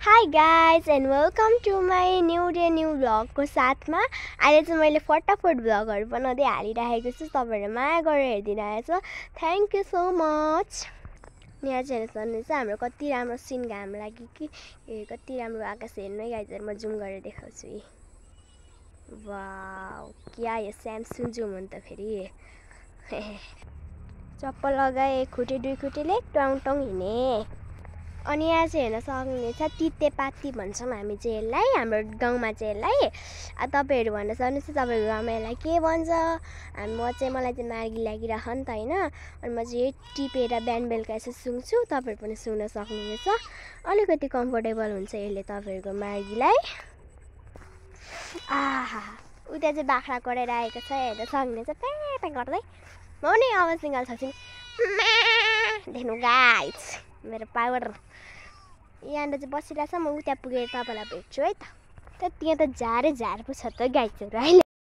High guys and welcome to my new day new भ्लगको साथमा अहिले चाहिँ मैले फटाफट भ्लगहरू बनाउँदै हालिराखेको छु। तपाईँहरूले माया गरेर हेरिदिइरहेको छ, थ्याङ्क यू सो मच। यहाँ चाहिँ हेर्नुहोस् हाम्रो कति राम्रो सिन घाम लाग्यो कि कति राम्रो आकाश हेर्नु है गाइजहरू। म जुम गरेर देखाउँछु। वाउ क्या यो स्यामसुङ जुम हो नि त फेरि। चप्पल लगाए खुट्टे दुई खुट्टेले टाउङ टाउङ हिँडे। अनि यहाँ चाहिँ हेर्न सक्नुहुनेछ तितेपाती भन्छौँ हामी चाहिँ यसलाई, हाम्रो गाउँमा चाहिँ यसलाई। तपाईँहरू भन्न सक्नुहुन्छ तपाईँहरूको गाउँमा यसलाई के भन्छ। मलाई चाहिँ मार्गी लागिरह नि त होइन। अनि म चाहिँ टिपेर बिहान बेलुका यसो सुँग्छु, तपाईँहरू पनि सुन्न सक्नुहुनेछ। अलिकति कम्फोर्टेबल हुन्छ यसले तपाईँहरूको मार्गीलाई। आहा उता चाहिँ बाख्रा कराएर आएको छ, हेर्न सक्नुहुनेछ प्या प्या गर्दै। म पनि आवाज निकाल्न सक्छु देख्नु गाइस मेरो पावर। यहाँनिर चाहिँ बसिरहेको छ, म उता पुगेर तपाईँलाई भेट्छु है त। त्यहाँ त झारै झार पो छ त गाइसहरू अहिले।